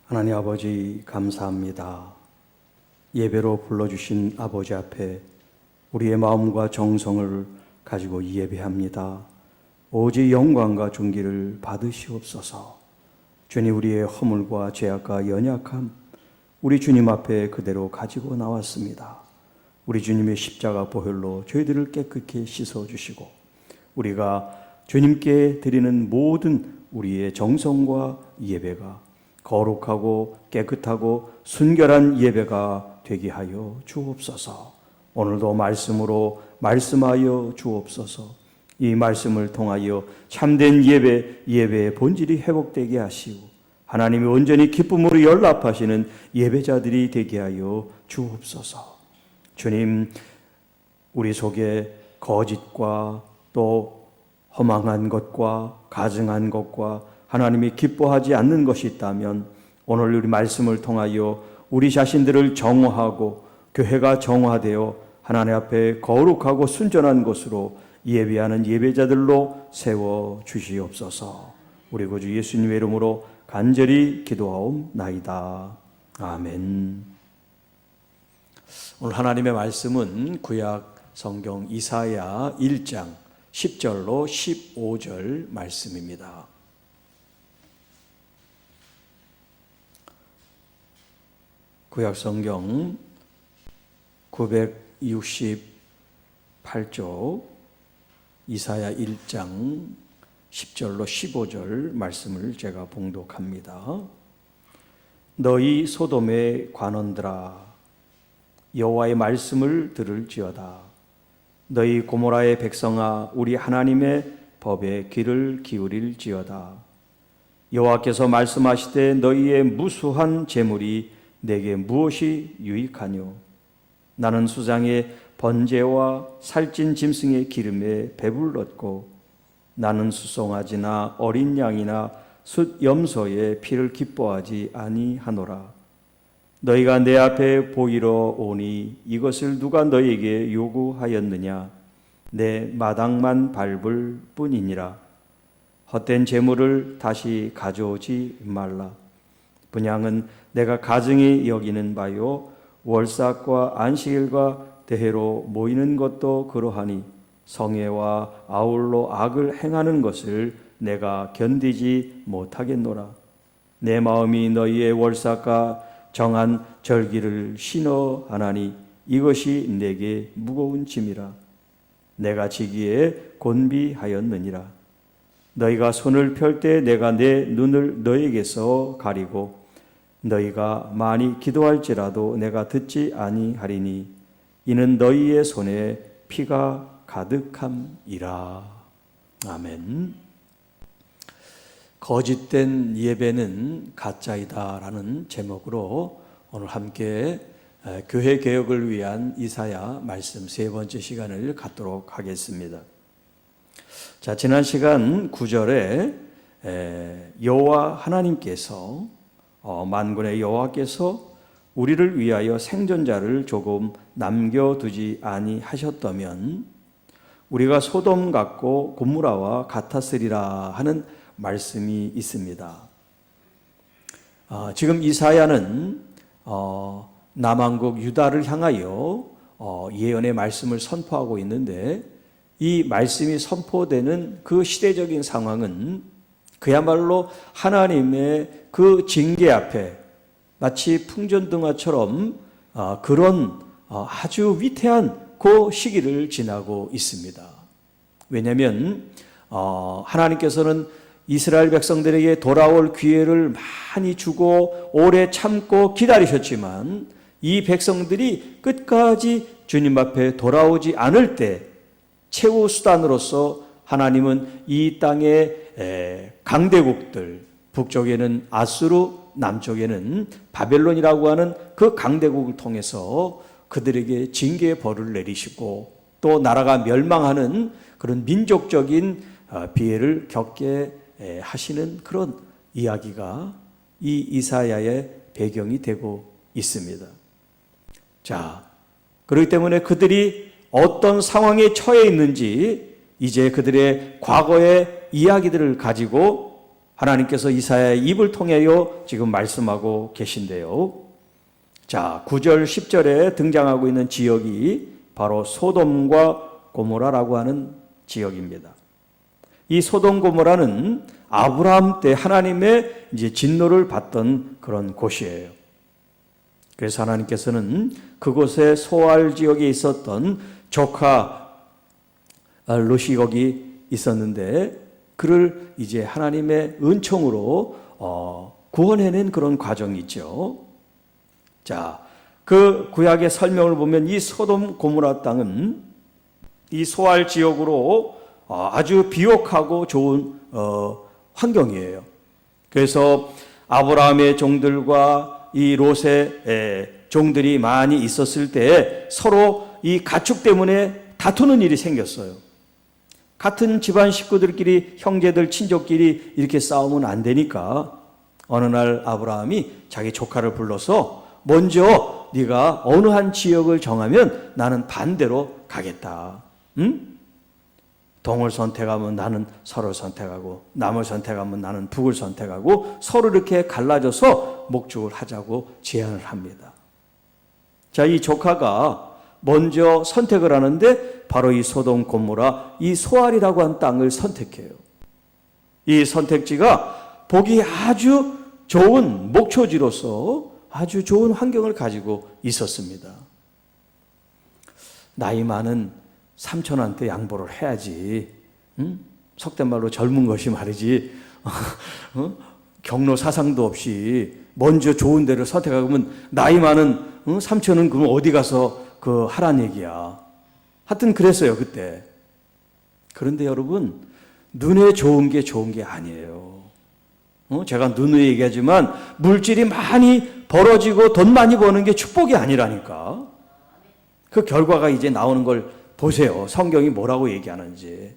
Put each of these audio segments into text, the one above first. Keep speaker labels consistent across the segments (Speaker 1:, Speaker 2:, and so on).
Speaker 1: 하나님 아버지 감사합니다. 예배로 불러주신 아버지 앞에 우리의 마음과 정성을 가지고 예배합니다. 오직 영광과 존귀를 받으시옵소서. 주님, 우리의 허물과 죄악과 연약함 우리 주님 앞에 그대로 가지고 나왔습니다. 우리 주님의 십자가 보혈로 저희들을 깨끗이 씻어주시고 우리가 주님께 드리는 모든 우리의 정성과 예배가 거룩하고 깨끗하고 순결한 예배가 되게 하여 주옵소서. 오늘도 말씀으로 말씀하여 주옵소서. 이 말씀을 통하여 참된 예배의 본질이 회복되게 하시고 하나님이 온전히 기쁨으로 연락하시는 예배자들이 되게 하여 주옵소서. 주님, 우리 속에 거짓과 또 허망한 것과 가증한 것과 하나님이 기뻐하지 않는 것이 있다면 오늘 우리 말씀을 통하여 우리 자신들을 정화하고 교회가 정화되어 하나님 앞에 거룩하고 순전한 것으로 예배하는 예배자들로 세워 주시옵소서. 우리 구주 예수님의 이름으로 간절히 기도하옵나이다. 아멘. 오늘 하나님의 말씀은 구약 성경 이사야 1장 10절로 15절 말씀입니다. 구약 성경 968쪽 이사야 1장 10절로 15절 말씀을 제가 봉독합니다. 너희 소돔의 관원들아, 여호와의 말씀을 들을지어다. 너희 고모라의 백성아, 우리 하나님의 법에 귀를 기울일지어다. 여호와께서 말씀하시되 너희의 무수한 재물이 내게 무엇이 유익하뇨? 나는 수장의 번제와 살찐 짐승의 기름에 배불렀고 나는 수송아지나 어린 양이나 숫 염소의 피를 기뻐하지 아니하노라. 너희가 내 앞에 보이러 오니 이것을 누가 너희에게 요구하였느냐? 내 마당만 밟을 뿐이니라. 헛된 재물을 다시 가져오지 말라. 분향은 내가 가증히 여기는 바요, 월삭과 안식일과 대회로 모이는 것도 그러하니 성회와 아울러 악을 행하는 것을 내가 견디지 못하겠노라. 내 마음이 너희의 월삭과 정한 절기를 신어하나니 이것이 내게 무거운 짐이라. 내가 지기에 곤비하였느니라. 너희가 손을 펼 때 내가 내 눈을 너희에게서 가리고 너희가 많이 기도할지라도 내가 듣지 아니하리니 이는 너희의 손에 피가 가득함이라. 아멘. 거짓된 예배는 가짜이다라는 제목으로 오늘 함께 교회 개혁을 위한 이사야 말씀 세 번째 시간을 갖도록 하겠습니다. 자, 지난 시간 9절에 여호와 하나님께서 만군의 여호와께서 우리를 위하여 생존자를 조금 남겨두지 아니하셨다면 우리가 소돔 같고 고모라와 같았으리라 하는 말씀이 있습니다. 지금 이사야는 남왕국 유다를 향하여 예언의 말씀을 선포하고 있는데 이 말씀이 선포되는 그 시대적인 상황은 그야말로 하나님의 그 징계 앞에 마치 풍전등화처럼 그런 아주 위태한 그 시기를 지나고 있습니다. 왜냐하면 하나님께서는 이스라엘 백성들에게 돌아올 기회를 많이 주고 오래 참고 기다리셨지만 이 백성들이 끝까지 주님 앞에 돌아오지 않을 때 최후 수단으로서 하나님은 이 땅의 강대국들, 북쪽에는 아수르, 남쪽에는 바벨론이라고 하는 그 강대국을 통해서 그들에게 징계의 벌을 내리시고 또 나라가 멸망하는 그런 민족적인 피해를 겪게 하시는 그런 이야기가 이 이사야의 배경이 되고 있습니다. 자, 그렇기 때문에 그들이 어떤 상황에 처해 있는지 이제 그들의 과거의 이야기들을 가지고 하나님께서 이사야의 입을 통하여 지금 말씀하고 계신데요. 자, 9절, 10절에 등장하고 있는 지역이 바로 소돔과 고모라라고 하는 지역입니다. 이 소돔 고모라는 아브라함 때 하나님의 이제 진노를 받던 그런 곳이에요. 그래서 하나님께서는 그곳에 소알 지역에 있었던 조카 롯이 거기 있었는데 그를 이제 하나님의 은총으로 구원해낸 그런 과정이 있죠. 자, 그 구약의 설명을 보면 이 소돔 고모라 땅은 이 소알 지역으로 아주 비옥하고 좋은 환경이에요. 그래서 아브라함의 종들과 이 롯의 종들이 많이 있었을 때 서로 이 가축 때문에 다투는 일이 생겼어요. 같은 집안 식구들끼리 형제들 친족끼리 이렇게 싸우면 안 되니까 어느 날 아브라함이 자기 조카를 불러서 먼저 네가 어느 한 지역을 정하면 나는 반대로 가겠다. 응? 동을 선택하면 나는 서를 선택하고 남을 선택하면 나는 북을 선택하고 서로 이렇게 갈라져서 목축을 하자고 제안을 합니다. 자, 이 조카가 먼저 선택을 하는데 바로 이 소돔 고모라 이 소알이라고 한 땅을 선택해요. 이 선택지가 보기 아주 좋은 목초지로서 아주 좋은 환경을 가지고 있었습니다. 나이 많은 삼촌한테 양보를 해야지. 응? 속된 말로 젊은 것이 말이지. 경로 사상도 없이 먼저 좋은 데를 선택하면 나이 많은 삼촌은 그럼 어디 가서 하란 얘기야. 하여튼 그랬어요 그때. 그런데 여러분 눈에 좋은 게 아니에요. 제가 눈에 얘기하지만 물질이 많이 벌어지고 돈 많이 버는 게 축복이 아니라니까. 그 결과가 이제 나오는 걸 보세요. 성경이 뭐라고 얘기하는지.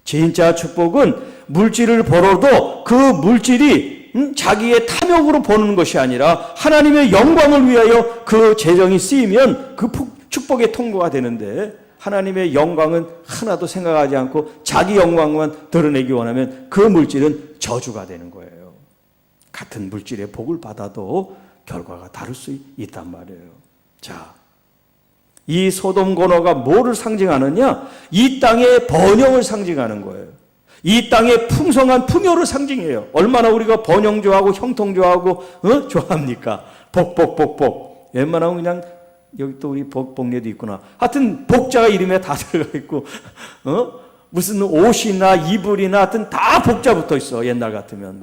Speaker 1: 진짜 축복은 물질을 벌어도 그 물질이 자기의 탐욕으로 버는 것이 아니라 하나님의 영광을 위하여 그 재정이 쓰이면 그 축복의 통로가 되는데 하나님의 영광은 하나도 생각하지 않고 자기 영광만 드러내기 원하면 그 물질은 저주가 되는 거예요. 같은 물질의 복을 받아도 결과가 다를 수 있단 말이에요. 자, 이 소돔 고모라가 뭐를 상징하느냐? 이 땅의 번영을 상징하는 거예요. 이 땅의 풍성한 풍요를 상징해요. 얼마나 우리가 번영 좋아하고 형통 좋아하고 좋아합니까? 복. 웬만하면 그냥 여기 또 우리 복례도 있구나. 하여튼 복자가 이름에 다 들어가 있고 무슨 옷이나 이불이나 하여튼 다 복자 붙어 있어. 옛날 같으면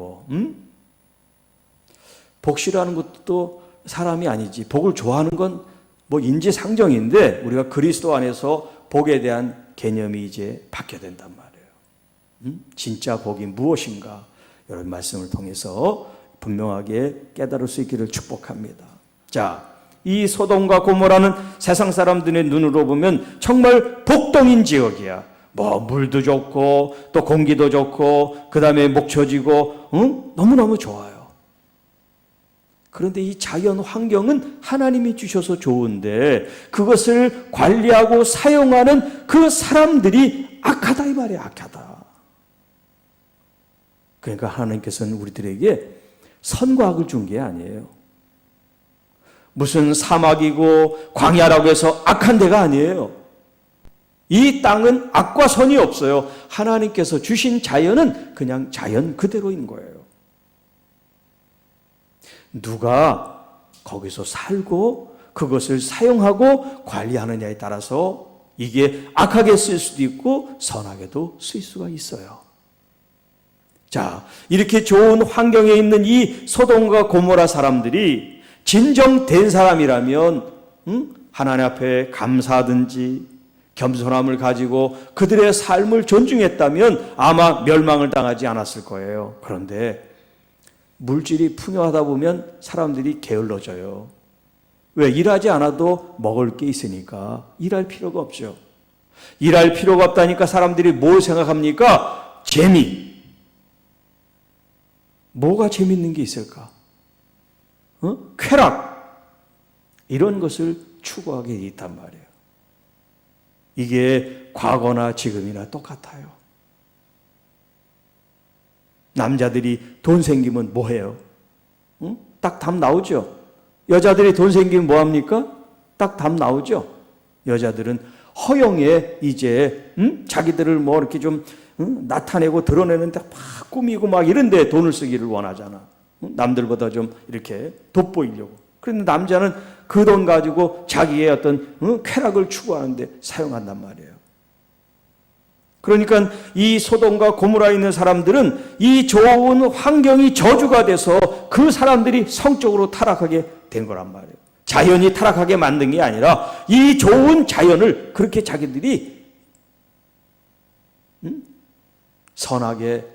Speaker 1: 복 싫어하는 것도 사람이 아니지. 복을 좋아하는 건 인지상정인데 우리가 그리스도 안에서 복에 대한 개념이 이제 바뀌어야 된단 말이에요. 진짜 복이 무엇인가? 이런 말씀을 통해서 분명하게 깨달을 수 있기를 축복합니다. 자, 이 소돔과 고모라는 세상 사람들의 눈으로 보면 정말 복덩인 지역이야. 물도 좋고 또 공기도 좋고 그 다음에 목초지고 너무너무 좋아요. 그런데 이 자연 환경은 하나님이 주셔서 좋은데 그것을 관리하고 사용하는 그 사람들이 악하다 이 말이에요. 악하다. 그러니까 하나님께서는 우리들에게 선과 악을 준 게 아니에요. 무슨 사막이고 광야라고 해서 악한 데가 아니에요. 이 땅은 악과 선이 없어요. 하나님께서 주신 자연은 그냥 자연 그대로인 거예요. 누가 거기서 살고 그것을 사용하고 관리하느냐에 따라서 이게 악하게 쓸 수도 있고 선하게도 쓸 수가 있어요. 자, 이렇게 좋은 환경에 있는 이 소돔과 고모라 사람들이 진정된 사람이라면 하나님 앞에 감사하든지 겸손함을 가지고 그들의 삶을 존중했다면 아마 멸망을 당하지 않았을 거예요. 그런데 물질이 풍요하다 보면 사람들이 게을러져요. 왜? 일하지 않아도 먹을 게 있으니까 일할 필요가 없죠. 일할 필요가 없다니까 사람들이 뭘 생각합니까? 재미. 뭐가 재밌는 게 있을까? 쾌락. 이런 것을 추구하게 돼 있단 말이에요. 이게 과거나 지금이나 똑같아요. 남자들이 돈 생기면 뭐 해요? 응? 딱 답 나오죠. 여자들이 돈 생기면 뭐 합니까? 딱 답 나오죠. 여자들은 허영에 이제 자기들을 뭐 이렇게 좀 나타내고 드러내는데 막 꾸미고 막 이런데 돈을 쓰기를 원하잖아. 남들보다 좀 이렇게 돋보이려고. 그런데 남자는 그 돈 가지고 자기의 어떤 쾌락을 추구하는데 사용한단 말이에요. 그러니까 이 소돔과 고모라에 있는 사람들은 이 좋은 환경이 저주가 돼서 그 사람들이 성적으로 타락하게 된 거란 말이에요. 자연이 타락하게 만든 게 아니라 이 좋은 자연을 그렇게 자기들이 선하게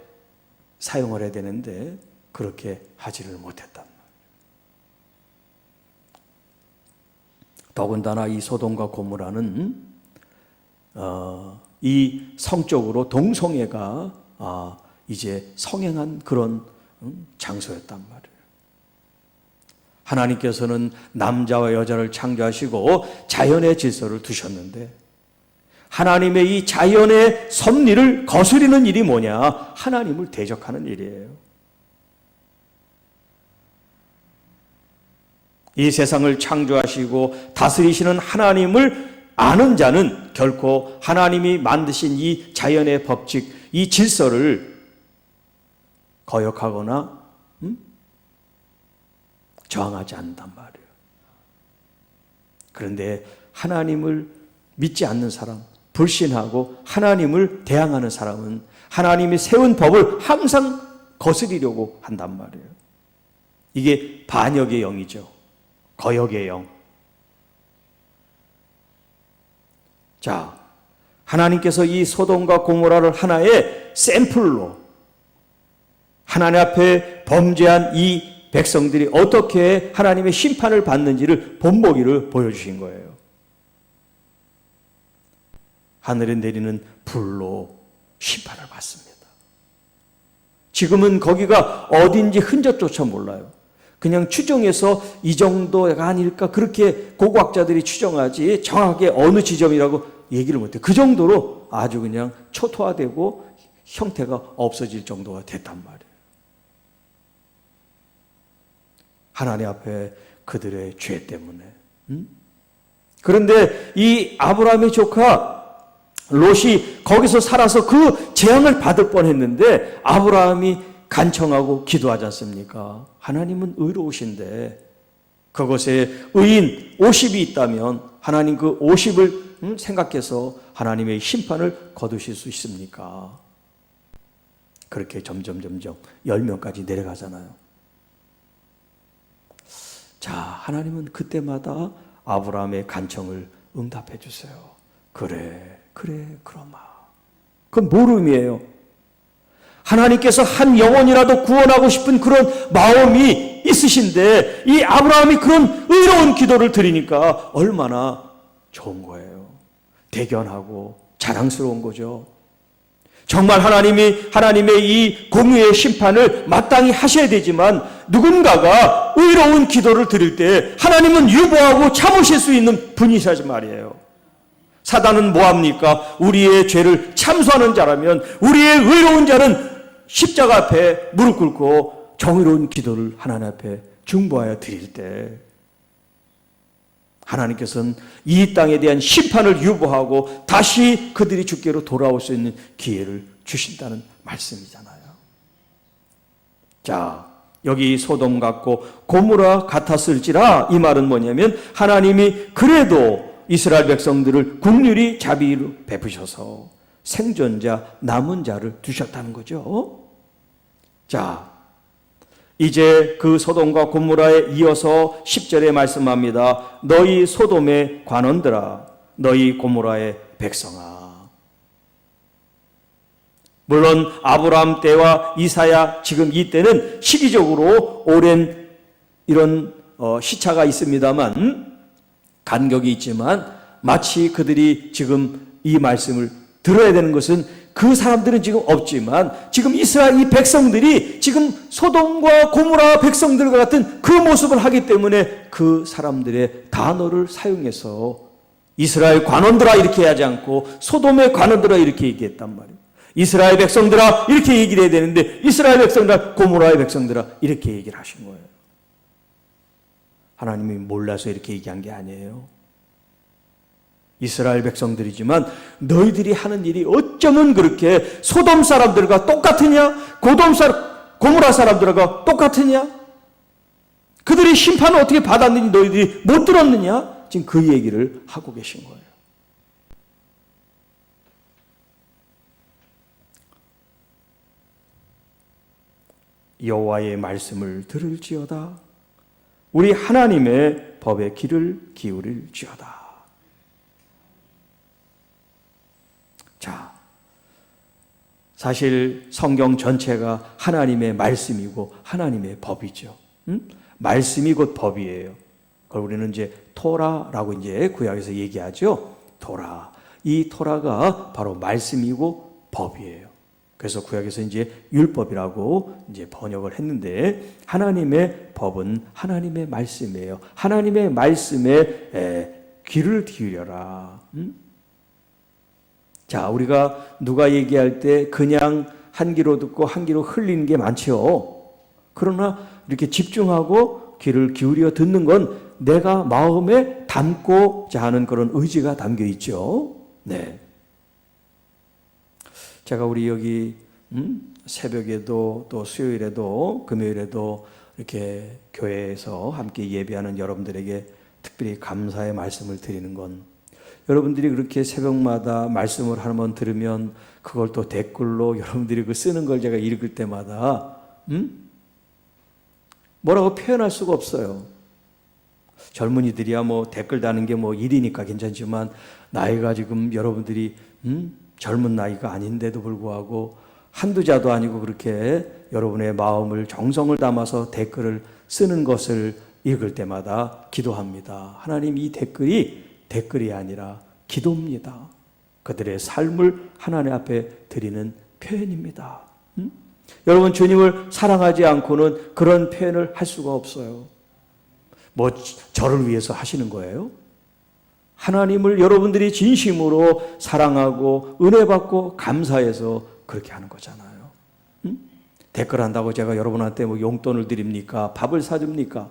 Speaker 1: 사용을 해야 되는데 그렇게 하지를 못했단 말이에요. 더군다나 이 소돔과 고모라는 이 성적으로 동성애가 이제 성행한 그런 장소였단 말이에요. 하나님께서는 남자와 여자를 창조하시고 자연의 질서를 두셨는데 하나님의 이 자연의 섭리를 거스리는 일이 뭐냐? 하나님을 대적하는 일이에요. 이 세상을 창조하시고 다스리시는 하나님을 아는 자는 결코 하나님이 만드신 이 자연의 법칙, 이 질서를 거역하거나 저항하지 않는단 말이에요. 그런데 하나님을 믿지 않는 사람, 불신하고 하나님을 대항하는 사람은 하나님이 세운 법을 항상 거스리려고 한단 말이에요. 이게 반역의 영이죠. 거역의 영. 자, 하나님께서 이 소돔과 고모라를 하나의 샘플로 하나님 앞에 범죄한 이 백성들이 어떻게 하나님의 심판을 받는지를 본보기를 보여주신 거예요. 하늘에 내리는 불로 심판을 받습니다. 지금은 거기가 어딘지 흔적조차 몰라요. 그냥 추정해서 이 정도가 아닐까 그렇게 고고학자들이 추정하지 정확하게 어느 지점이라고 얘기를 못해요. 그 정도로 아주 그냥 초토화되고 형태가 없어질 정도가 됐단 말이에요. 하나님 앞에 그들의 죄 때문에. 그런데 이 아브라함의 조카 롯이 거기서 살아서 그 재앙을 받을 뻔했는데 아브라함이 간청하고 기도하지 않습니까? 하나님은 의로우신데 그곳에 의인 50이 있다면 하나님 그 50을 생각해서 하나님의 심판을 거두실 수 있습니까? 그렇게 점점 10명까지 내려가잖아요. 자, 하나님은 그때마다 아브라함의 간청을 응답해 주세요. 그래, 그러마. 그건 뭘 의미해요? 하나님께서 한 영혼이라도 구원하고 싶은 그런 마음이 있으신데 이 아브라함이 그런 의로운 기도를 드리니까 얼마나 좋은 거예요. 대견하고 자랑스러운 거죠. 정말 하나님의 이 공의의 심판을 마땅히 하셔야 되지만 누군가가 의로운 기도를 드릴 때 하나님은 유보하고 참으실 수 있는 분이시라지 말이에요. 사단은 뭐합니까? 우리의 죄를 참수하는 자라면 우리의 의로운 자는 십자가 앞에 무릎 꿇고 정의로운 기도를 하나님 앞에 중보하여 드릴 때 하나님께서는 이 땅에 대한 심판을 유보하고 다시 그들이 주께로 돌아올 수 있는 기회를 주신다는 말씀이잖아요. 자, 여기 소돔 같고 고모라 같았을지라 이 말은 뭐냐면 하나님이 그래도 이스라엘 백성들을 긍휼히 자비로 베푸셔서 생존자 남은 자를 두셨다는 거죠. 자, 이제 그 소돔과 고모라에 이어서 10절에 말씀합니다. 너희 소돔의 관원들아, 너희 고모라의 백성아. 물론 아브라함 때와 이사야 지금 이 때는 시기적으로 오랜 이런 시차가 있습니다만 간격이 있지만 마치 그들이 지금 이 말씀을 들어야 되는 것은 그 사람들은 지금 없지만 지금 이스라엘 이 백성들이 지금 소돔과 고모라 백성들과 같은 그 모습을 하기 때문에 그 사람들의 단어를 사용해서 이스라엘 관원들아 이렇게 하지 않고 소돔의 관원들아 이렇게 얘기했단 말이에요. 이스라엘 백성들아 이렇게 얘기를 해야 되는데 이스라엘 백성들아 고모라의 백성들아 이렇게 얘기를 하신 거예요. 하나님이 몰라서 이렇게 얘기한 게 아니에요. 이스라엘 백성들이지만 너희들이 하는 일이 어쩌면 그렇게 소돔 사람들과 똑같으냐? 고모라 사람들과 똑같으냐? 그들이 심판을 어떻게 받았는지 너희들이 못 들었느냐? 지금 그 얘기를 하고 계신 거예요. 여호와의 말씀을 들을지어다. 우리 하나님의 법에 귀를 기울일지어다. 자, 사실 성경 전체가 하나님의 말씀이고 하나님의 법이죠. 말씀이 곧 법이에요. 그걸 우리는 이제 토라라고 이제 구약에서 얘기하죠. 토라. 이 토라가 바로 말씀이고 법이에요. 그래서 구약에서 이제 율법이라고 이제 번역을 했는데 하나님의 법은 하나님의 말씀이에요. 하나님의 말씀에 귀를 기울여라. 자, 우리가 누가 얘기할 때 그냥 한 귀로 듣고 한 귀로 흘리는 게 많죠. 그러나 이렇게 집중하고 귀를 기울여 듣는 건 내가 마음에 담고자 하는 그런 의지가 담겨 있죠. 네. 제가 우리 여기 새벽에도 또 수요일에도 금요일에도 이렇게 교회에서 함께 예배하는 여러분들에게 특별히 감사의 말씀을 드리는 건 여러분들이 그렇게 새벽마다 말씀을 한번 들으면 그걸 또 댓글로 여러분들이 그 쓰는 걸 제가 읽을 때마다 뭐라고 표현할 수가 없어요. 젊은이들이야 뭐 댓글 다는 게 뭐 일이니까 괜찮지만 나이가 지금 여러분들이 젊은 나이가 아닌데도 불구하고 한두 자도 아니고 그렇게 여러분의 마음을 정성을 담아서 댓글을 쓰는 것을 읽을 때마다 기도합니다. 하나님, 이 댓글이 아니라 기도입니다. 그들의 삶을 하나님 앞에 드리는 표현입니다. 여러분, 주님을 사랑하지 않고는 그런 표현을 할 수가 없어요. 뭐 저를 위해서 하시는 거예요? 하나님을 여러분들이 진심으로 사랑하고 은혜 받고 감사해서 그렇게 하는 거잖아요. 댓글 한다고 제가 여러분한테 뭐 용돈을 드립니까? 밥을 사줍니까?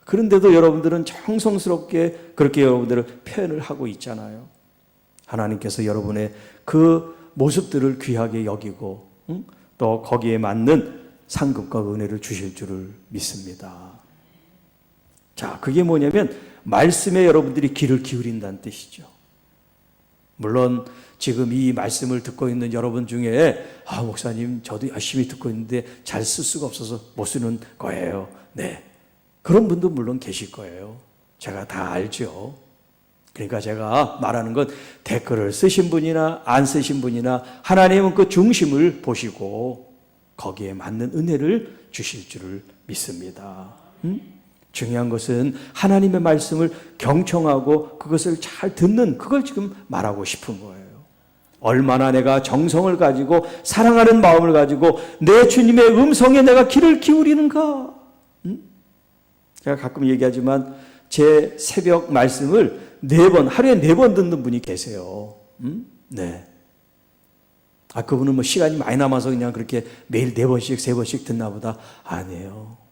Speaker 1: 그런데도 여러분들은 정성스럽게 그렇게 여러분들을 표현을 하고 있잖아요. 하나님께서 여러분의 그 모습들을 귀하게 여기고 또 거기에 맞는 상급과 은혜를 주실 줄을 믿습니다. 자, 그게 뭐냐면 말씀에 여러분들이 귀를 기울인다는 뜻이죠. 물론 지금 이 말씀을 듣고 있는 여러분 중에 목사님 저도 열심히 듣고 있는데 잘 쓸 수가 없어서 못 쓰는 거예요. 네, 그런 분도 물론 계실 거예요. 제가 다 알죠. 그러니까 제가 말하는 건 댓글을 쓰신 분이나 안 쓰신 분이나 하나님은 그 중심을 보시고 거기에 맞는 은혜를 주실 줄을 믿습니다. 중요한 것은 하나님의 말씀을 경청하고 그것을 잘 듣는, 그걸 지금 말하고 싶은 거예요. 얼마나 내가 정성을 가지고 사랑하는 마음을 가지고 내 주님의 음성에 내가 귀를 기울이는가. 제가 가끔 얘기하지만 제 새벽 말씀을 하루에 4번 듣는 분이 계세요. 네. 그분은 뭐 시간이 많이 남아서 그냥 그렇게 매일 4번씩 3번씩 듣나 보다. 아니에요.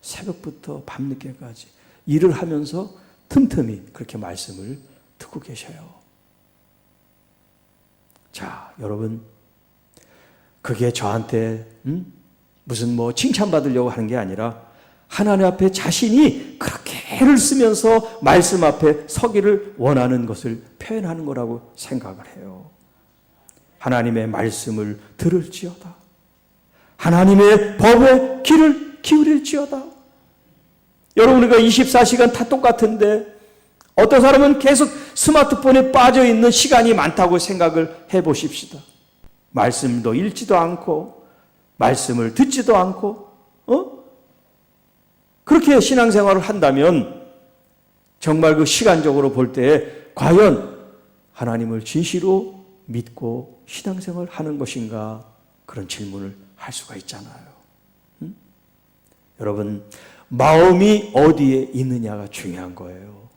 Speaker 1: 새벽부터 밤늦게까지 일을 하면서 틈틈이 그렇게 말씀을 듣고 계셔요. 자, 여러분, 그게 저한테 무슨 뭐 칭찬받으려고 하는 게 아니라 하나님 앞에 자신이 그렇게 애를 쓰면서 말씀 앞에 서기를 원하는 것을 표현하는 거라고 생각을 해요. 하나님의 말씀을 들을지어다. 하나님의 법에 귀를 기울일지어다. 여러분, 우리가 24시간 다 똑같은데 어떤 사람은 계속 스마트폰에 빠져 있는 시간이 많다고 생각을 해 보십시다. 말씀도 읽지도 않고 말씀을 듣지도 않고 그렇게 신앙생활을 한다면 정말 그 시간적으로 볼 때 과연 하나님을 진실로 믿고 신앙생활을 하는 것인가, 그런 질문을 할 수가 있잖아요. 여러분, 마음이 어디에 있느냐가 중요한 거예요.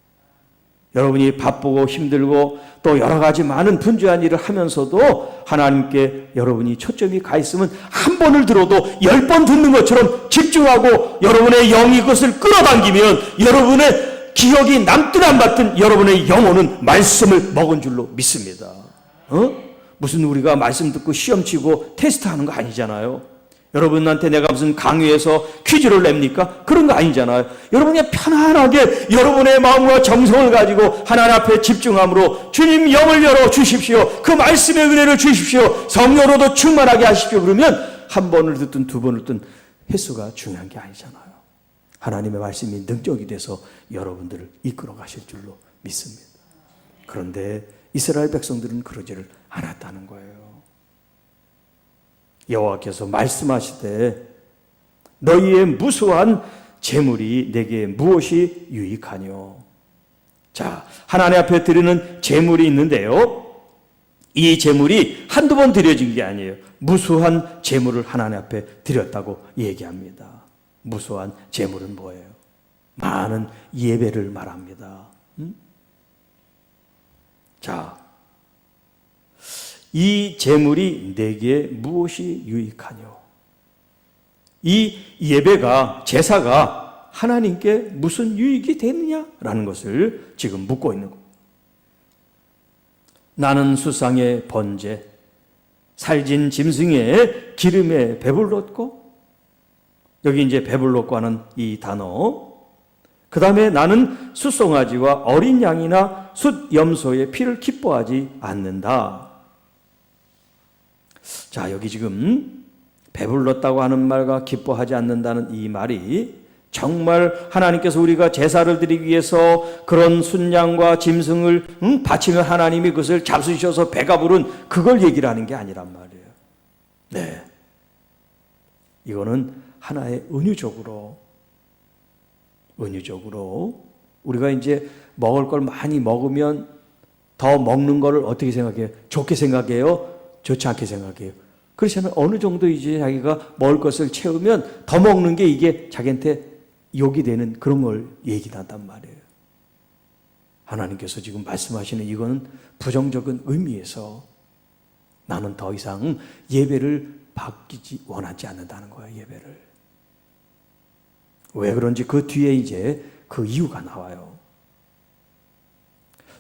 Speaker 1: 여러분이 바쁘고 힘들고 또 여러 가지 많은 분주한 일을 하면서도 하나님께 여러분이 초점이 가 있으면 한 번을 들어도 10번 듣는 것처럼 집중하고 여러분의 영이 그것을 끌어당기면 여러분의 기억이 남든 안 받든 여러분의 영혼은 말씀을 먹은 줄로 믿습니다. 무슨 우리가 말씀 듣고 시험 치고 테스트하는 거 아니잖아요. 여러분한테 내가 무슨 강의에서 퀴즈를 냅니까? 그런 거 아니잖아요. 여러분이 편안하게 여러분의 마음과 정성을 가지고 하나님 앞에 집중함으로 주님 영을 열어 주십시오. 그 말씀의 은혜를 주십시오. 성령으로도 충만하게 하십시오. 그러면 한 번을 듣든 두 번을 듣든 횟수가 중요한 게 아니잖아요. 하나님의 말씀이 능력이 돼서 여러분들을 이끌어 가실 줄로 믿습니다. 그런데 이스라엘 백성들은 그러지를 않았다는 거예요. 여호와께서 말씀하시되 너희의 무수한 재물이 내게 무엇이 유익하뇨. 자, 하나님 앞에 드리는 재물이 있는데요, 이 재물이 한두 번 드려진 게 아니에요. 무수한 재물을 하나님 앞에 드렸다고 얘기합니다. 무수한 재물은 뭐예요? 많은 예배를 말합니다. 자, 이 재물이 내게 무엇이 유익하뇨? 이 예배가, 제사가 하나님께 무슨 유익이 되느냐라는 것을 지금 묻고 있는 겁니다. 나는 수상의 번제, 살진 짐승의 기름에 배불렀고, 여기 이제 배불렀고 하는 이 단어, 그 다음에 나는 숫송아지와 어린 양이나 숫염소의 피를 기뻐하지 않는다. 자, 여기 지금 배불렀다고 하는 말과 기뻐하지 않는다는 이 말이 정말 하나님께서 우리가 제사를 드리기 위해서 그런 순양과 짐승을 바치면 하나님이 그것을 잡수셔서 배가 부른 그걸 얘기를 하는 게 아니란 말이에요. 네, 이거는 하나의 은유적으로 우리가 이제 먹을 걸 많이 먹으면 더 먹는 거를 어떻게 생각해요? 좋게 생각해요? 좋지 않게 생각해요? 그렇잖아요. 어느 정도 이제 자기가 먹을 것을 채우면 더 먹는 게 이게 자기한테 욕이 되는 그런 걸 얘기한단 말이에요. 하나님께서 지금 말씀하시는 이거는 부정적인 의미에서 나는 더 이상 예배를 받기지 원하지 않는다는 거예요. 예배를. 왜 그런지 그 뒤에 이제 그 이유가 나와요.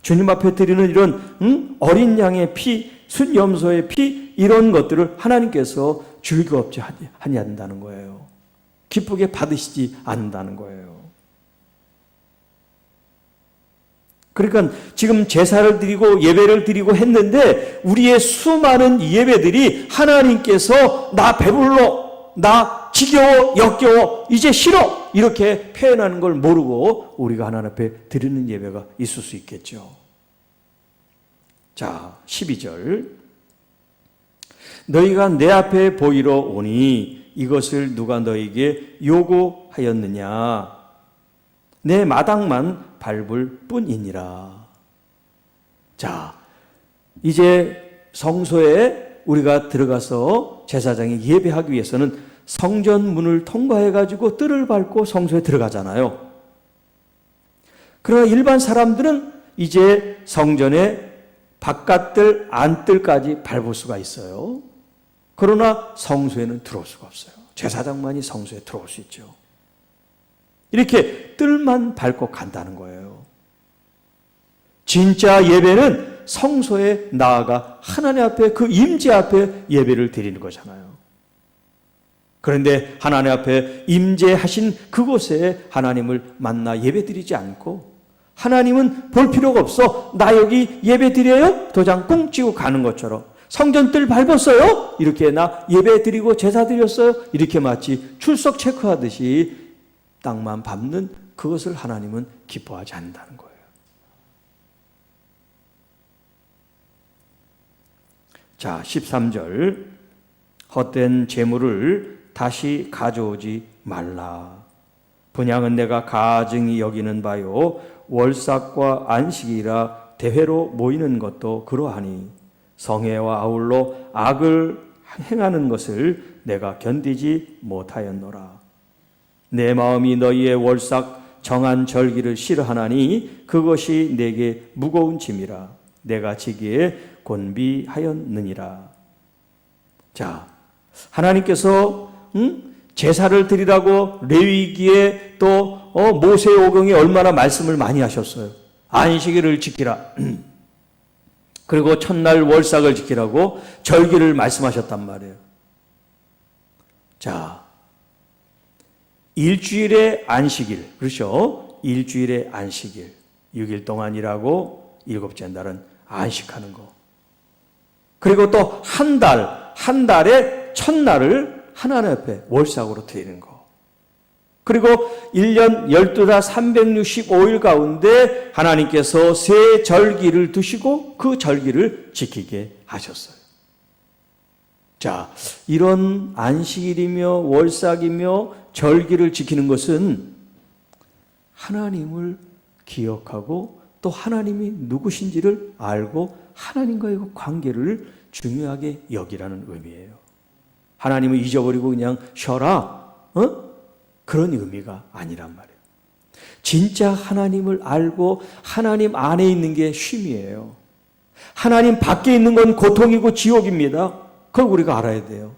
Speaker 1: 주님 앞에 드리는 이런 어린 양의 피, 순염소의 피, 이런 것들을 하나님께서 즐겁지 아니한다는 거예요. 기쁘게 받으시지 않는다는 거예요. 그러니까 지금 제사를 드리고 예배를 드리고 했는데 우리의 수많은 예배들이 하나님께서 나 배불러, 나 지겨워, 역겨워, 이제 싫어, 이렇게 표현하는 걸 모르고 우리가 하나님 앞에 드리는 예배가 있을 수 있겠죠. 자, 12절. 너희가 내 앞에 보이러 오니 이것을 누가 너희에게 요구하였느냐? 내 마당만 밟을 뿐이니라. 자, 이제 성소에 우리가 들어가서 제사장이 예배하기 위해서는 성전 문을 통과해가지고 뜰을 밟고 성소에 들어가잖아요. 그러나 일반 사람들은 이제 성전의 바깥뜰, 안뜰까지 밟을 수가 있어요. 그러나 성소에는 들어올 수가 없어요. 제사장만이 성소에 들어올 수 있죠. 이렇게 뜰만 밟고 간다는 거예요. 진짜 예배는 성소에 나아가 하나님 앞에, 그 임재 앞에 예배를 드리는 거잖아요. 그런데 하나님 앞에 임재하신 그곳에 하나님을 만나 예배 드리지 않고, 하나님은 볼 필요가 없어, 나 여기 예배 드려요? 도장 꽁 찍고 가는 것처럼, 성전뜰 밟았어요? 이렇게 나 예배 드리고 제사 드렸어요? 이렇게 마치 출석 체크하듯이 땅만 밟는 그것을 하나님은 기뻐하지 않는다는 거예요. 자, 13절. 헛된 재물을 다시 가져오지 말라. 분향은 내가 가증히 여기는 바요, 월삭과 안식이라 대회로 모이는 것도 그러하니 성회와 아울러 악을 행하는 것을 내가 견디지 못하였노라. 내 마음이 너희의 월삭 정한 절기를 싫어하나니 그것이 내게 무거운 짐이라 내가 지기에 곤비하였느니라. 자, 하나님께서 제사를 드리라고 레위기에 또 모세오경에 얼마나 말씀을 많이 하셨어요. 안식일을 지키라. 그리고 첫날 월삭을 지키라고 절기를 말씀하셨단 말이에요. 자, 일주일의 안식일, 그렇죠? 일주일의 안식일, 6일 동안 일하고 일곱째 날은 안식하는 거. 그리고 또 한 달의 첫날을 하나님 앞에 월삭으로 드리는 거. 그리고 1년 12달 365일 가운데 하나님께서 세 절기를 두시고 그 절기를 지키게 하셨어요. 자, 이런 안식일이며 월삭이며 절기를 지키는 것은 하나님을 기억하고 또 하나님이 누구신지를 알고 하나님과의 관계를 중요하게 여기라는 의미예요. 하나님을 잊어버리고 그냥 쉬어라, 그런 의미가 아니란 말이에요. 진짜 하나님을 알고 하나님 안에 있는 게 쉼이에요. 하나님 밖에 있는 건 고통이고 지옥입니다. 그걸 우리가 알아야 돼요.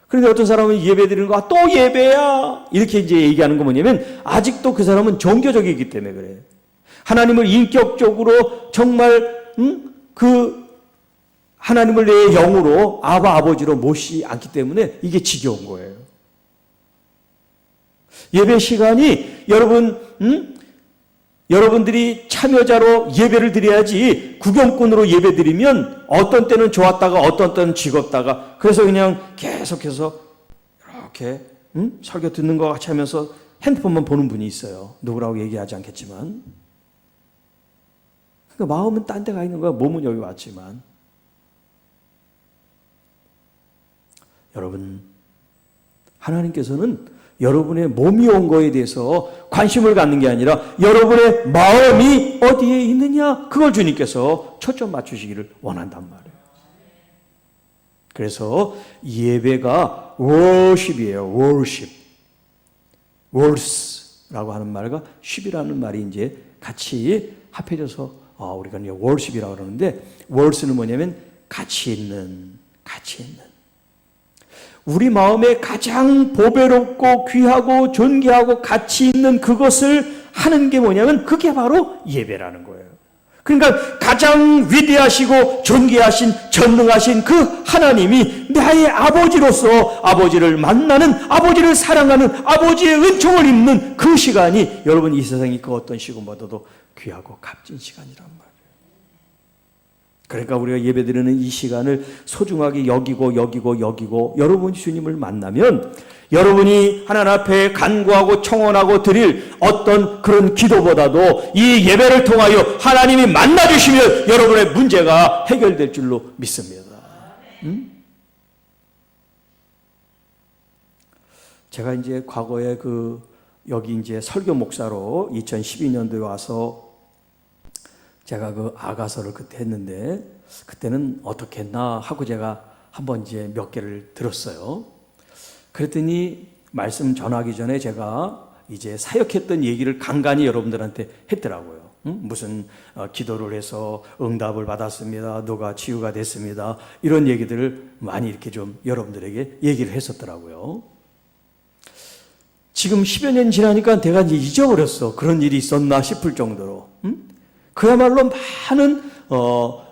Speaker 1: 그런데 어떤 사람은 예배 드리는 거, 또 예배야! 이렇게 이제 얘기하는 거 뭐냐면, 아직도 그 사람은 종교적이기 때문에 그래요. 하나님을 인격적으로 정말, 하나님을 내 영으로 아버지로 모시지 않기 때문에 이게 지겨운 거예요. 예배 시간이 여러분들이 참여자로 예배를 드려야지 구경꾼으로 예배 드리면 어떤 때는 좋았다가 어떤 때는 즐겁다가 그래서 그냥 계속해서 이렇게 설교 듣는 것 같이 하면서 핸드폰만 보는 분이 있어요. 누구라고 얘기하지 않겠지만. 그러니까 마음은 딴 데 가 있는 거야. 몸은 여기 왔지만. 여러분, 하나님께서는 여러분의 몸이 온 거에 대해서 관심을 갖는 게 아니라 여러분의 마음이 어디에 있느냐, 그걸 주님께서 초점 맞추시기를 원한단 말이에요. 그래서 예배가 worship이에요. worship. worsh라고 하는 말과 ship이라는 말이 이제 같이 합해져서 우리가 이제 worship이라고 그러는데, worship는 뭐냐면 가치 있는. 우리 마음에 가장 보배롭고 귀하고 존귀하고 가치 있는 그것을 하는 게 뭐냐면 그게 바로 예배라는 거예요. 그러니까 가장 위대하시고 존귀하신 전능하신 그 하나님이 나의 아버지로서 아버지를 만나는, 아버지를 사랑하는, 아버지의 은총을 입는 그 시간이 여러분 이 세상이 그 어떤 시간보다도 귀하고 값진 시간이란 말이에요. 그러니까 우리가 예배드리는 이 시간을 소중하게 여기고 여러분이 주님을 만나면 여러분이 하나님 앞에 간구하고 청원하고 드릴 어떤 그런 기도보다도 이 예배를 통하여 하나님이 만나주시면 여러분의 문제가 해결될 줄로 믿습니다. 제가 이제 과거에 여기 이제 설교 목사로 2012년도에 와서 제가 아가서를 그때 했는데, 그때는 어떻게 했나 하고 제가 한번 이제 몇 개를 들었어요. 그랬더니 말씀 전하기 전에 제가 이제 사역했던 얘기를 간간히 여러분들한테 했더라고요. 무슨 기도를 해서 응답을 받았습니다. 누가 치유가 됐습니다. 이런 얘기들을 많이 이렇게 좀 여러분들에게 얘기를 했었더라고요. 지금 10여 년 지나니까 내가 이제 잊어버렸어. 그런 일이 있었나 싶을 정도로. 그야말로 많은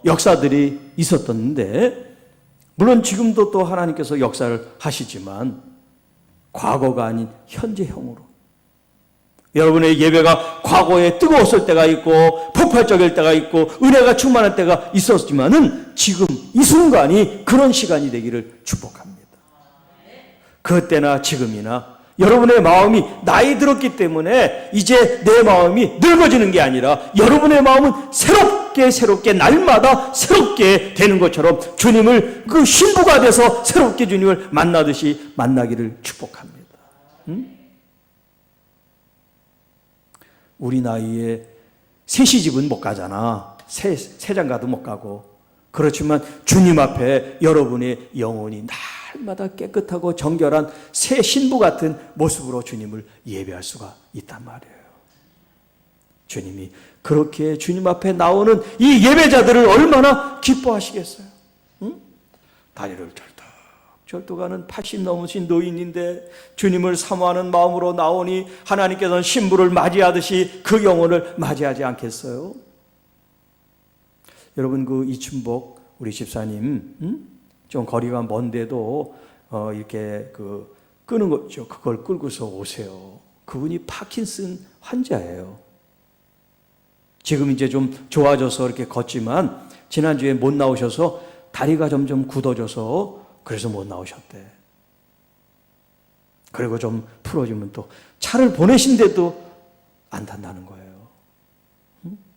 Speaker 1: 역사들이 있었던데, 물론 지금도 또 하나님께서 역사를 하시지만 과거가 아닌 현재형으로 여러분의 예배가 과거에 뜨거웠을 때가 있고 폭발적일 때가 있고 은혜가 충만할 때가 있었지만은 지금 이 순간이 그런 시간이 되기를 축복합니다. 그때나 지금이나 여러분의 마음이 나이 들었기 때문에 이제 내 마음이 늙어지는 게 아니라 여러분의 마음은 새롭게 날마다 새롭게 되는 것처럼 주님을 그 신부가 돼서 새롭게 주님을 만나듯이 만나기를 축복합니다. 우리 나이에 새 시집은 못 가잖아. 새 장가도 못 가고. 그렇지만 주님 앞에 여러분의 영혼이 날마다 깨끗하고 정결한 새 신부 같은 모습으로 주님을 예배할 수가 있단 말이에요. 주님이 그렇게 주님 앞에 나오는 이 예배자들을 얼마나 기뻐하시겠어요? 응? 다리를 절뚝하는 80 넘으신 노인인데 주님을 사모하는 마음으로 나오니 하나님께서는 신부를 맞이하듯이 그 영혼을 맞이하지 않겠어요? 여러분, 그 이춘복 우리 집사님, 좀 거리가 먼데도 이렇게 끄는 거죠. 그걸 끌고서 오세요. 그분이 파킨슨 환자예요. 지금 이제 좀 좋아져서 이렇게 걷지만 지난주에 못 나오셔서 다리가 점점 굳어져서 그래서 못 나오셨대. 그리고 좀 풀어지면 또 차를 보내신데도 안 탄다는 거예요.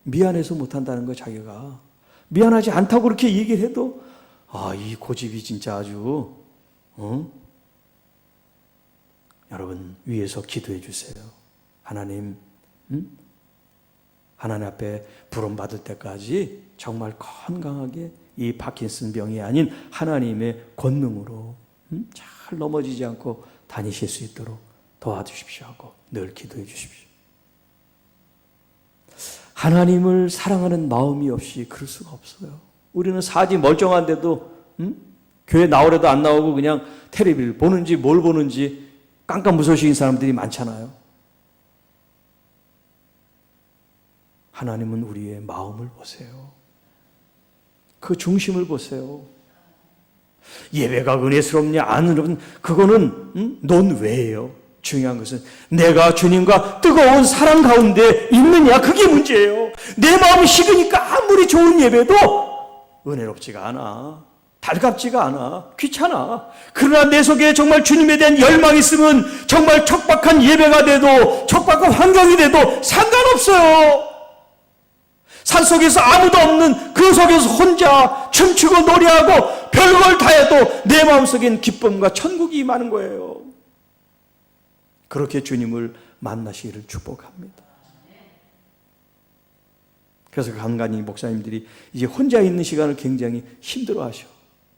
Speaker 1: 미안해서 못 한다는 거예요, 자기가. 미안하지 않다고 그렇게 얘기를 해도 이 고집이 진짜 아주 여러분, 위에서 기도해 주세요. 하나님, 하나님 앞에 부름받을 때까지 정말 건강하게 이 파킨슨 병이 아닌 하나님의 권능으로 잘 넘어지지 않고 다니실 수 있도록 도와주십시오 하고 늘 기도해 주십시오. 하나님을 사랑하는 마음이 없이 그럴 수가 없어요. 우리는 사지 멀쩡한데도 교회 나오려도 안 나오고 그냥 텔레비를 보는지 뭘 보는지 깜깜무소식인 사람들이 많잖아요. 하나님은 우리의 마음을 보세요. 그 중심을 보세요. 예배가 은혜스럽냐 안 은혜스럽냐 그거는 논외예요. 중요한 것은 내가 주님과 뜨거운 사랑 가운데 있느냐, 그게 문제예요. 내 마음이 식으니까 아무리 좋은 예배도 은혜롭지가 않아. 달갑지가 않아. 귀찮아. 그러나 내 속에 정말 주님에 대한 열망이 있으면 정말 척박한 예배가 돼도 척박한 환경이 돼도 상관없어요. 산속에서 아무도 없는 그 속에서 혼자 춤추고 노래하고 별걸 다 해도 내 마음속엔 기쁨과 천국이 임하는 거예요. 그렇게 주님을 만나시기를 축복합니다. 그래서 간간히 목사님들이 이제 혼자 있는 시간을 굉장히 힘들어하셔.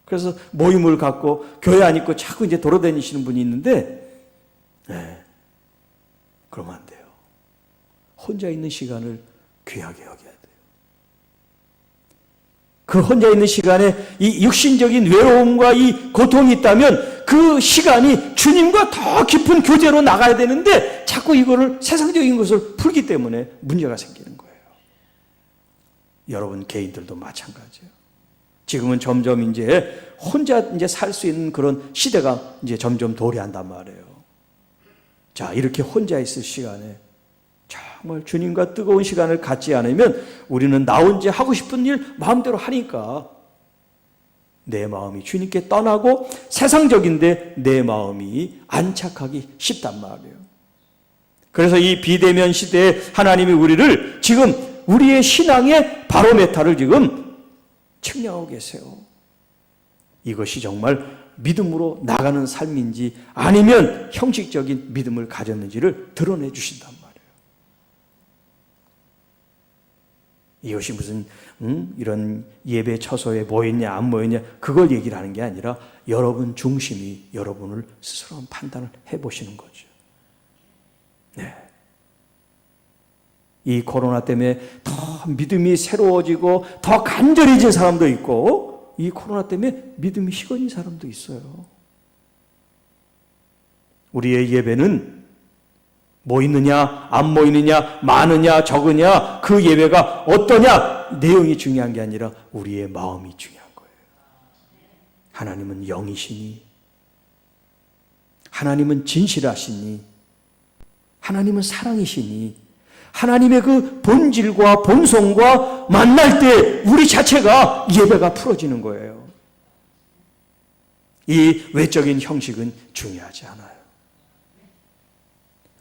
Speaker 1: 그래서 모임을 갖고 교회 안 있고 자꾸 이제 돌아다니시는 분이 있는데, 그러면 안 돼요. 혼자 있는 시간을 귀하게 여겨야 돼요. 그 혼자 있는 시간에 이 육신적인 외로움과 이 고통이 있다면 그 시간이 주님과 더 깊은 교제로 나가야 되는데 자꾸 이거를 세상적인 것을 풀기 때문에 문제가 생기는 거예요. 여러분 개인들도 마찬가지예요. 지금은 점점 이제 혼자 이제 살 수 있는 그런 시대가 이제 점점 도래한단 말이에요. 자, 이렇게 혼자 있을 시간에 정말 주님과 뜨거운 시간을 갖지 않으면 우리는 나 혼자 하고 싶은 일 마음대로 하니까 내 마음이 주님께 떠나고 세상적인데 내 마음이 안착하기 쉽단 말이에요. 그래서 이 비대면 시대에 하나님이 우리를 지금 우리의 신앙의 바로메타를 지금 측량하고 계세요. 이것이 정말 믿음으로 나가는 삶인지 아니면 형식적인 믿음을 가졌는지를 드러내 주신단 말이에요. 이것이 무슨 이런 예배 처소에 모였냐 안 모였냐 그걸 얘기를 하는 게 아니라 여러분 중심이 여러분을 스스로 판단을 해보시는 거죠. 네. 이 코로나 때문에 더 믿음이 새로워지고 더 간절해진 사람도 있고 이 코로나 때문에 믿음이 식어진 사람도 있어요. 우리의 예배는 모이느냐 안 모이느냐 많으냐 적으냐 그 예배가 어떠냐 내용이 중요한 게 아니라 우리의 마음이 중요한 거예요. 하나님은 영이시니 하나님은 진실하시니 하나님은 사랑이시니 하나님의 그 본질과 본성과 만날 때 우리 자체가 예배가 풀어지는 거예요. 이 외적인 형식은 중요하지 않아요.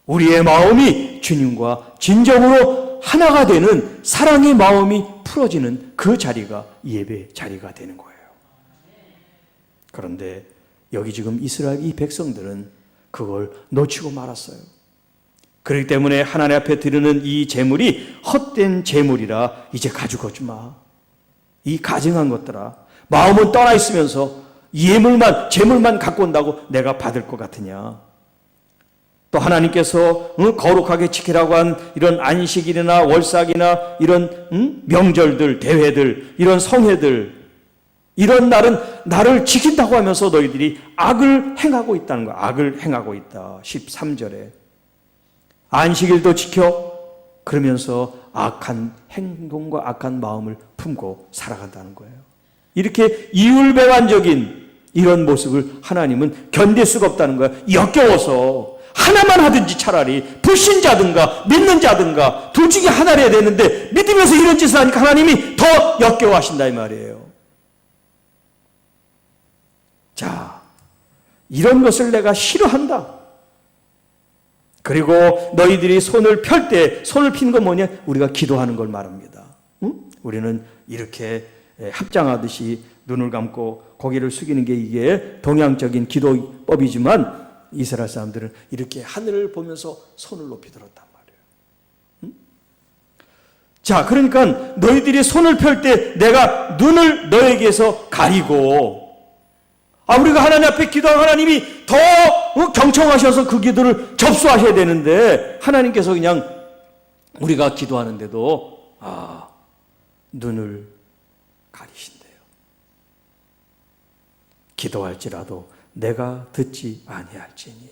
Speaker 1: 우리의 마음이 주님과 진정으로 하나가 되는 사랑의 마음이 풀어지는 그 자리가 예배 자리가 되는 거예요. 그런데 여기 지금 이스라엘 이 백성들은 그걸 놓치고 말았어요. 그렇기 때문에 하나님 앞에 드리는 이 제물이 헛된 제물이라 이제 가지고 오지 마. 이 가증한 것들아. 마음은 떠나 있으면서 예물만 제물만 갖고 온다고 내가 받을 것 같으냐. 또 하나님께서 거룩하게 지키라고 한 이런 안식일이나 월삭이나 이런 명절들, 대회들, 이런 성회들, 이런 날은 나를 지킨다고 하면서 너희들이 악을 행하고 있다는 거야. 악을 행하고 있다. 13절에 안식일도 지켜 그러면서 악한 행동과 악한 마음을 품고 살아간다는 거예요. 이렇게 이율배반적인 이런 모습을 하나님은 견딜 수가 없다는 거예요. 역겨워서 하나만 하든지 차라리 불신자든가 믿는 자든가 둘 중에 하나를 해야 되는데 믿으면서 이런 짓을 하니까 하나님이 더 역겨워하신다 이 말이에요. 자, 이런 것을 내가 싫어한다. 그리고 너희들이 손을 펼 때, 손을 피는 건 뭐냐? 우리가 기도하는 걸 말합니다. 우리는 이렇게 합장하듯이 눈을 감고 고개를 숙이는 게 이게 동양적인 기도법이지만 이스라엘 사람들은 이렇게 하늘을 보면서 손을 높이 들었단 말이에요. 자, 그러니까 너희들이 손을 펼 때 내가 눈을 너에게서 가리고, 우리가 하나님 앞에 기도하면 하나님이 더 경청하셔서 그 기도를 접수하셔야 되는데 하나님께서 그냥 우리가 기도하는데도 눈을 가리신대요. 기도할지라도 내가 듣지 아니할지니.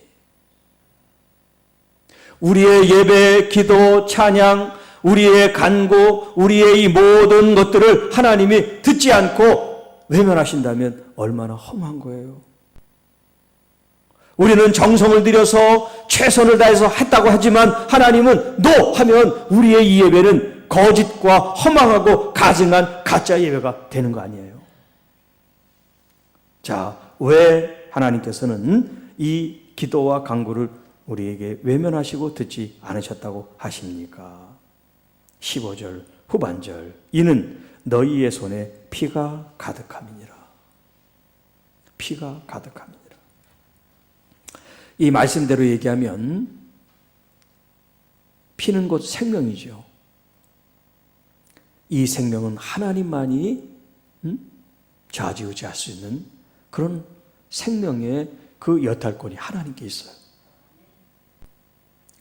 Speaker 1: 우리의 예배, 기도, 찬양, 우리의 간구, 우리의 이 모든 것들을 하나님이 듣지 않고 외면하신다면 얼마나 험한 거예요. 우리는 정성을 들여서 최선을 다해서 했다고 하지만 하나님은 노 하면 우리의 이 예배는 거짓과 허망하고 가증한 가짜 예배가 되는 거 아니에요. 자, 왜 하나님께서는 이 기도와 간구를 우리에게 외면하시고 듣지 않으셨다고 하십니까? 15절 후반절, 이는 너희의 손에 피가 가득함이니라. 피가 가득함이니라. 이 말씀대로 얘기하면 피는 곧 생명이죠. 이 생명은 하나님만이 좌지우지할 수 있는 그런 생명의 그 여탈권이 하나님께 있어요.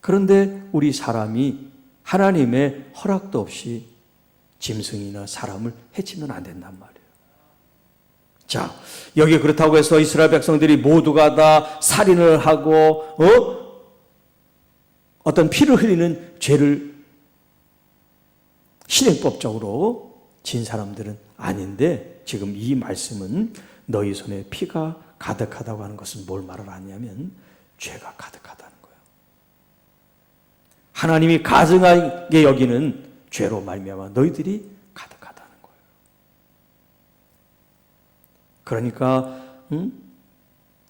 Speaker 1: 그런데 우리 사람이 하나님의 허락도 없이 짐승이나 사람을 해치면 안 된단 말이에요. 자, 여기 그렇다고 해서 이스라엘 백성들이 모두가 다 살인을 하고 어떤 피를 흘리는 죄를 실행법적으로 진 사람들은 아닌데, 지금 이 말씀은 너희 손에 피가 가득하다고 하는 것은 뭘 말을 하냐면 죄가 가득하다는 거예요. 하나님이 가증하게 여기는 죄로 말미암아 너희들이 가득하다는 거예요. 그러니까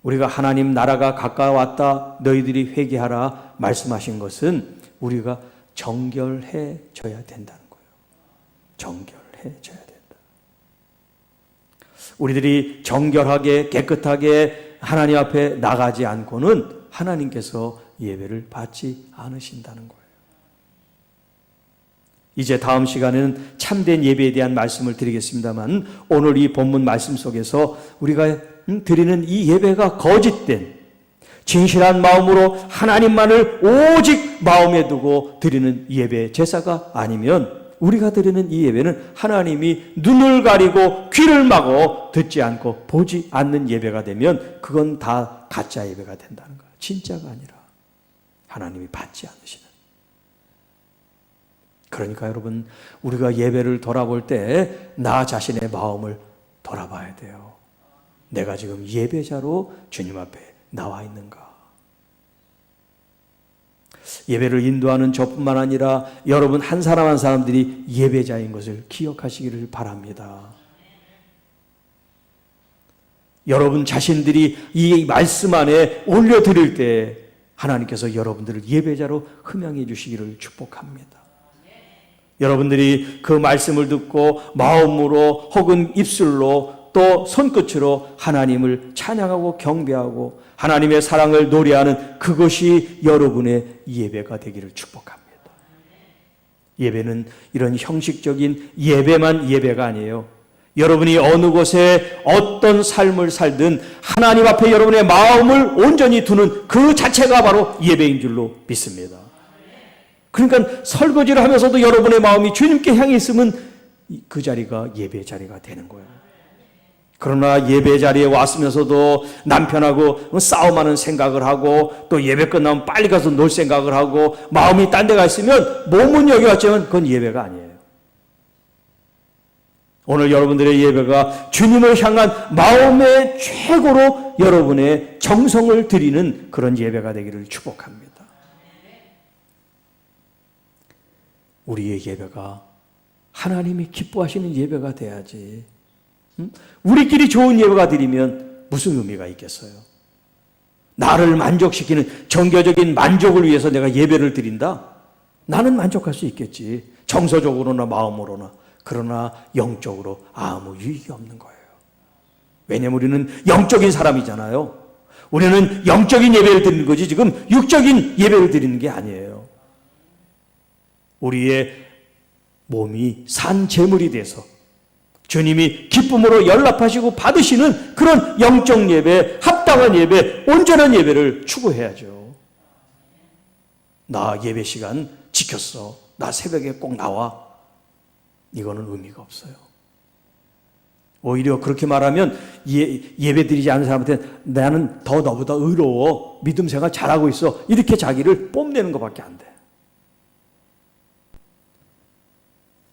Speaker 1: 우리가 하나님 나라가 가까웠다, 너희들이 회개하라 말씀하신 것은 우리가 정결해져야 된다는 거예요. 정결해져야 된다. 우리들이 정결하게 깨끗하게 하나님 앞에 나가지 않고는 하나님께서 예배를 받지 않으신다는 거예요. 이제 다음 시간에는 참된 예배에 대한 말씀을 드리겠습니다만, 오늘 이 본문 말씀 속에서 우리가 드리는 이 예배가 거짓된 진실한 마음으로 하나님만을 오직 마음에 두고 드리는 예배 제사가 아니면, 우리가 드리는 이 예배는 하나님이 눈을 가리고 귀를 막어 듣지 않고 보지 않는 예배가 되면 그건 다 가짜 예배가 된다는 거예요. 진짜가 아니라 하나님이 받지 않으시는. 그러니까 여러분, 우리가 예배를 돌아볼 때 나 자신의 마음을 돌아봐야 돼요. 내가 지금 예배자로 주님 앞에 나와 있는가? 예배를 인도하는 저뿐만 아니라 여러분 한 사람 한 사람들이 예배자인 것을 기억하시기를 바랍니다. 여러분 자신들이 이 말씀 안에 올려드릴 때 하나님께서 여러분들을 예배자로 흠양해 주시기를 축복합니다. 여러분들이 그 말씀을 듣고 마음으로 혹은 입술로 또 손끝으로 하나님을 찬양하고 경배하고 하나님의 사랑을 노래하는 그것이 여러분의 예배가 되기를 축복합니다. 예배는 이런 형식적인 예배만 예배가 아니에요. 여러분이 어느 곳에 어떤 삶을 살든 하나님 앞에 여러분의 마음을 온전히 두는 그 자체가 바로 예배인 줄로 믿습니다. 그러니까 설거지를 하면서도 여러분의 마음이 주님께 향해 있으면 그 자리가 예배 자리가 되는 거예요. 그러나 예배 자리에 왔으면서도 남편하고 싸움하는 생각을 하고 또 예배 끝나면 빨리 가서 놀 생각을 하고 마음이 딴 데가 있으면 몸은 여기 왔지만 그건 예배가 아니에요. 오늘 여러분들의 예배가 주님을 향한 마음의 최고로 여러분의 정성을 드리는 그런 예배가 되기를 축복합니다. 우리의 예배가 하나님이 기뻐하시는 예배가 돼야지. 우리끼리 좋은 예배가 드리면 무슨 의미가 있겠어요? 나를 만족시키는 정교적인 만족을 위해서 내가 예배를 드린다? 나는 만족할 수 있겠지. 정서적으로나 마음으로나. 그러나 영적으로 아무 유익이 없는 거예요. 왜냐하면 우리는 영적인 사람이잖아요. 우리는 영적인 예배를 드리는 거지 지금 육적인 예배를 드리는 게 아니에요. 우리의 몸이 산 제물이 돼서 주님이 기쁨으로 연락하시고 받으시는 그런 영적 예배, 합당한 예배, 온전한 예배를 추구해야죠. 나 예배 시간 지켰어. 나 새벽에 꼭 나와. 이거는 의미가 없어요. 오히려 그렇게 말하면 예배 드리지 않는 사람한테 나는 더 너보다 의로워. 믿음 생활 잘하고 있어. 이렇게 자기를 뽐내는 것밖에 안 돼.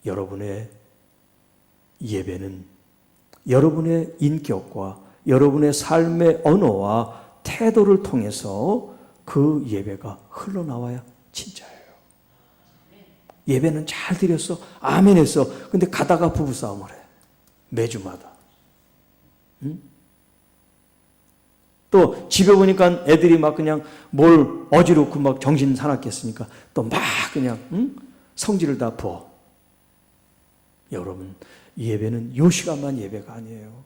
Speaker 1: 여러분의 예배는 여러분의 인격과 여러분의 삶의 언어와 태도를 통해서 그 예배가 흘러나와야 진짜예요. 예배는 잘 드렸어. 아멘 했어. 근데 가다가 부부싸움을 해. 매주마다. 응? 또 집에 오니까 애들이 막 그냥 뭘 어지럽고 막 정신 사납겠으니까 또 막 그냥 성질을 다 부어. 여러분, 예배는 요 시간만 예배가 아니에요.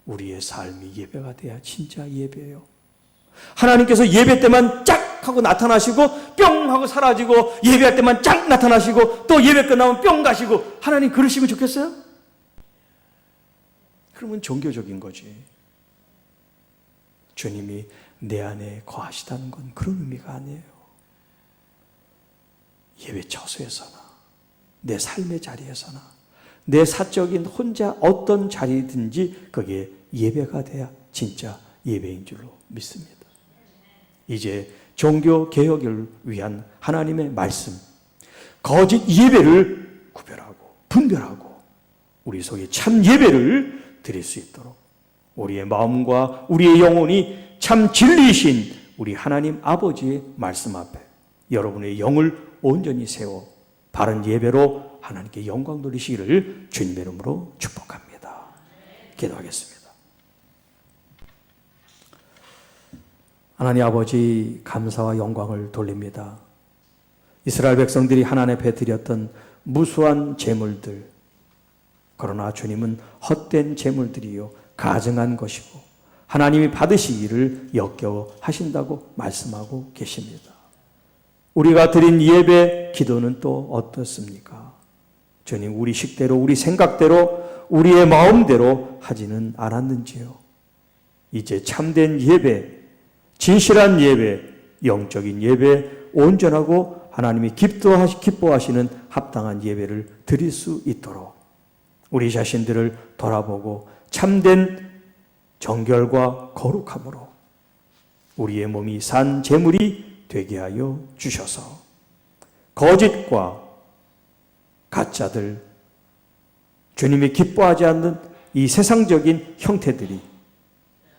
Speaker 1: 우리의 삶이 예배가 돼야 진짜 예배예요. 하나님께서 예배 때만 짝 하고 나타나시고 뿅 하고 사라지고 예배할 때만 짝 나타나시고 또 예배 끝나면 뿅 가시고 하나님 그러시면 좋겠어요? 그러면 종교적인 거지. 주님이 내 안에 거하시다는 건 그런 의미가 아니에요. 예배 처소에서나 내 삶의 자리에서나 내 사적인 혼자 어떤 자리든지 그게 예배가 돼야 진짜 예배인 줄로 믿습니다. 이제 종교 개혁을 위한 하나님의 말씀, 거짓 예배를 구별하고 분별하고 우리 속에 참 예배를 드릴 수 있도록 우리의 마음과 우리의 영혼이 참 진리이신 우리 하나님 아버지의 말씀 앞에 여러분의 영을 온전히 세워 바른 예배로 하나님께 영광 돌리시기를 주님의 이름으로 축복합니다. 기도하겠습니다. 하나님 아버지 감사와 영광을 돌립니다. 이스라엘 백성들이 하나님 앞에 드렸던 무수한 제물들, 그러나 주님은 헛된 제물들이요 가증한 것이고 하나님이 받으시기를 역겨워 하신다고 말씀하고 계십니다. 우리가 드린 예배, 기도는 또 어떻습니까? 주님, 우리 식대로, 우리 생각대로, 우리의 마음대로 하지는 않았는지요? 이제 참된 예배, 진실한 예배, 영적인 예배, 온전하고 하나님이 기뻐하시는 합당한 예배를 드릴 수 있도록 우리 자신들을 돌아보고 참된 정결과 거룩함으로 우리의 몸이 산 제물이 되게 하여 주셔서 거짓과 가짜들, 주님이 기뻐하지 않는 이 세상적인 형태들이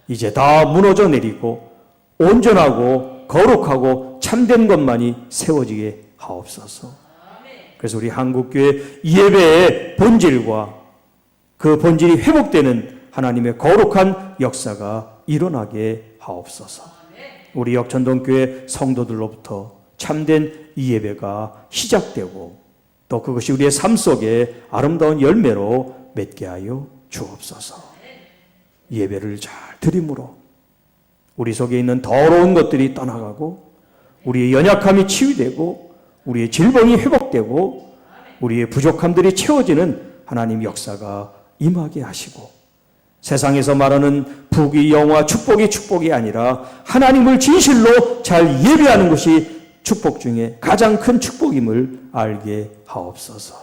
Speaker 1: 이제 다 무너져 내리고 온전하고 거룩하고 참된 것만이 세워지게 하옵소서. 그래서 우리 한국교회 예배의 본질과 그 본질이 회복되는 하나님의 거룩한 역사가 일어나게 하옵소서. 우리 역천동교회 성도들로부터 참된 이 예배가 시작되고 또 그것이 우리의 삶 속에 아름다운 열매로 맺게 하여 주옵소서. 예배를 잘 드림으로 우리 속에 있는 더러운 것들이 떠나가고 우리의 연약함이 치유되고 우리의 질병이 회복되고 우리의 부족함들이 채워지는 하나님 역사가 임하게 하시고 세상에서 말하는 부귀 영화 축복이 축복이 아니라 하나님을 진실로 잘 예배하는 것이 축복 중에 가장 큰 축복임을 알게 하옵소서.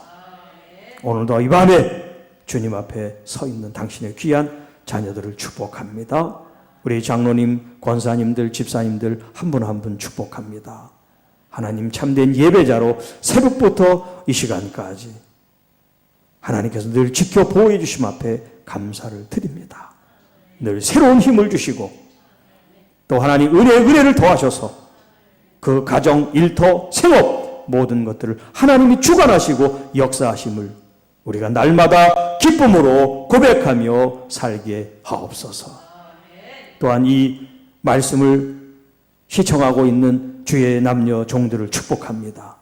Speaker 1: 오늘도 이 밤에 주님 앞에 서 있는 당신의 귀한 자녀들을 축복합니다. 우리 장로님, 권사님들, 집사님들 한 분 한 분 축복합니다. 하나님 참된 예배자로 새벽부터 이 시간까지 하나님께서 늘 지켜 보호해 주심 앞에 감사를 드립니다. 늘 새로운 힘을 주시고 또 하나님 은혜를 더하셔서 그 가정, 일터, 생업 모든 것들을 하나님이 주관하시고 역사하심을 우리가 날마다 기쁨으로 고백하며 살게 하옵소서. 또한 이 말씀을 시청하고 있는 주의 남녀 종들을 축복합니다.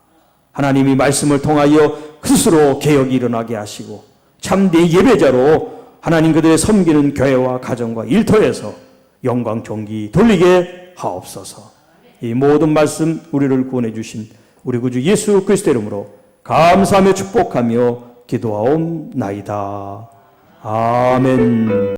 Speaker 1: 하나님이 말씀을 통하여 스스로 개혁이 일어나게 하시고 참된 예배자로 하나님 그들의 섬기는 교회와 가정과 일터에서 영광 존귀 돌리게 하옵소서. 이 모든 말씀 우리를 구원해 주신 우리 구주 예수 그리스도 이름으로 감사하며 축복하며 기도하옵나이다. 아멘.